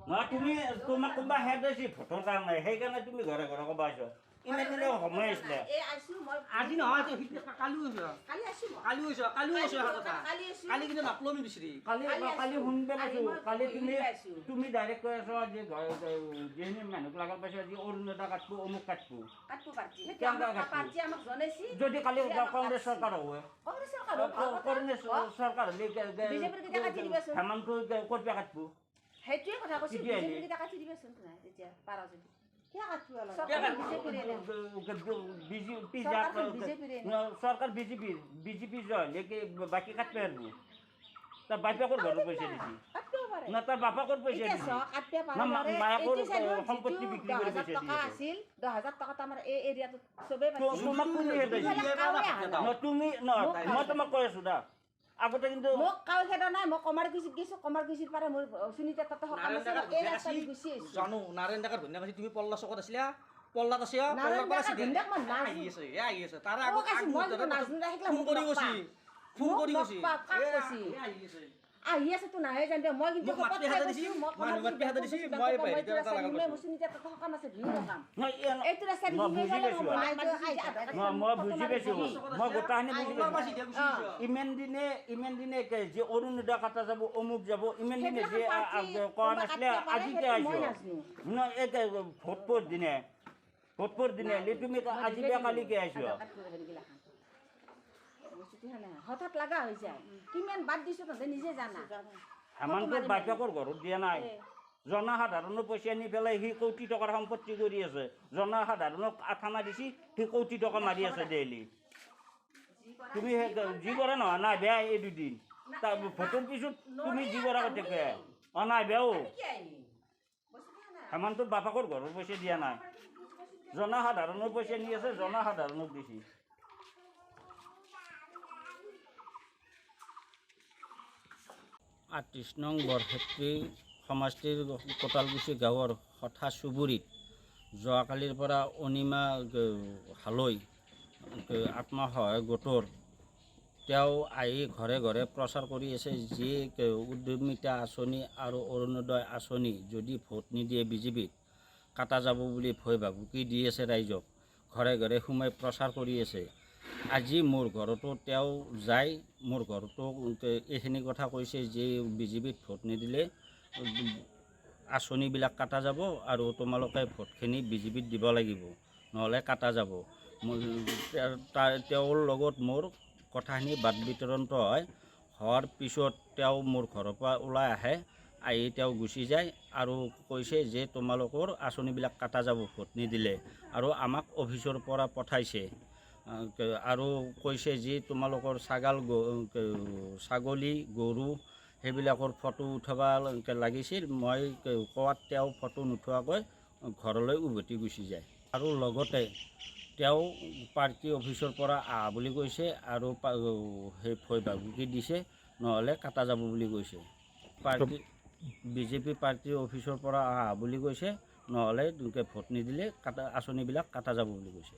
নহয় তুমি তোমাক কোনোবা হেড হৈছে ভোটৰ কাৰণে সেইকাৰণে তুমি ঘৰে ঘৰে ক'ব আহিছ ইমান দিনে সময় আছিলে আজি নহয় কালিও হৈছে কালিও হৈছে কালি কিন্তু নাপলমি বিচাৰি কালি শুনিব পাইছো কালি তুমি ডাইৰেক্ট কৈ আছ যে যিখিনি মানুহ লগাত পাইছো আজি অৰুণোদয় কাটবো অমুক কাটবো যদি কালি কংগ্ৰেছ চৰকাৰ হয় কংগ্ৰেছ চৰকাৰ হ'লে হেমন্ত ক'ত কাটবো সেইটোৱে কথা কৈছো বিজেপিকেইটা কাটি দিবাচোন নাই তেতিয়া পাৰা যদি সরকার বিজেপি জয় বাকি কাটবে আর তার বাপেকর ঘর পয়সা দিছি না তার বাপাকর পয়সা দিছি না মায়াকর সম্পত্তি বিক্রি করে পয়সা দিছি 10,000 টাকা আমার এই এরিয়াতে সবে তোমাক কোনে হেদাইছি তুমি মই তোমাক কৈ আছো দা আগতে কিন্তু মোক কাও খেদা নাই মই কমাৰ গৈছিল পাৰে মোৰ সুনিতা তাতে সকাম আছে এই ৰাস্তাদি গুছি আহিছো জানো নাৰায়ণ ডেকাৰ ধন্যবাদ কৈছি তুমি পল্লা চকত আছিলা পল্লাত আছে পল্লাৰ পৰা সিধা আহি আছে তাৰ আগত ফোন কৰি কৈছি আহি আছে তো নাহে জানতে মই কিন্তু মই বুজি পাইছো মই গোটাখিনি বুজি পাইছো ইমান দিনে যে অৰুণোদয় কাটা যাব অমুক যাব ইমান দিনে যে কোৱা নাছিলে আজি যে আহিছো ভোটৰ দিনে তুমি আজি কালি কে আহিছো হঠাৎ লাগা হৈ যায় কিমান বাদ দিছো তহঁতে নিজে জানা হেমন্তৰ বাপেকৰ ঘৰত দিয়া নাই জনসাধাৰণৰ পইচা নি পেলাই সি কোটি টকাৰ সম্পত্তি কৰি আছে জনসাধাৰণক আঠানা দিছি সি কোটি টকা মাৰি আছে ডেইলি তুমি যি কৰা নহয় নাই বেয়া এই দুদিন তাৰ ভোটৰ পিছত তুমি যি কৰা কথা নাই বেয়াও হেমন্তৰ বাপেকৰ ঘৰৰ পইচা দিয়া নাই জনসাধাৰণৰ পইচা নি আছে জনসাধাৰণক দিছি ৩৮ নং বৰক্ষেত্ৰী সমষ্টিৰ কোটালগুছি গাঁৱৰ হঠা চুবুৰীত যোৱাকালিৰ পৰা অনিমা হালৈ আত্মসহায়ক গোটৰ তেওঁ আহি ঘৰে ঘৰে প্ৰচাৰ কৰি আছে যি উদ্যমিতা আঁচনি আৰু অৰুণোদয় আঁচনি যদি ভোট নিদিয়ে বিজেপিত কাটা যাব বুলি ভয় ভাবুকি দি আছে ৰাইজক ঘৰে ঘৰে সোমাই প্ৰচাৰ কৰি আছে আজি মোৰ ঘৰতো তেওঁ যাই মোৰ ঘৰতো এইখিনি কথা কৈছে যে বিজেপিত ভোট নিদিলে আঁচনিবিলাক কাটা যাব আৰু তোমালোকে ভোটখিনি বিজেপিত দিব লাগিব নহ'লে কাটা যাব তেওঁৰ লগত মোৰ কথাখিনি বাদ বিতৰণ হয় হোৱাৰ পিছত তেওঁ মোৰ ঘৰৰ পৰা ওলাই আহে আহি তেওঁ গুচি যায় আৰু কৈছে যে তোমালোকৰ আঁচনিবিলাক কাটা যাব ভোট নিদিলে আৰু আমাক অফিচৰ পৰা পঠাইছে আৰু কৈছে যে তোমালোকৰ ছাগলী গৰু সেইবিলাকৰ ফটো উঠাব লাগিছিল মই কোৱাত তেওঁ ফটো নুঠোৱাকৈ ঘৰলৈ উভতি গুচি যায় আৰু লগতে তেওঁ পাৰ্টি অফিচৰ পৰা আহা বুলি কৈছে আৰু সেই ভয় ভাবুকি দিছে নহ'লে কাটা যাব বুলি কৈছে পাৰ্টি বিজেপি পাৰ্টি অফিচৰ পৰা আহা বুলি কৈছে নহ'লে ভোট নিদিলে আঁচনিবিলাক কাটা যাব বুলি কৈছে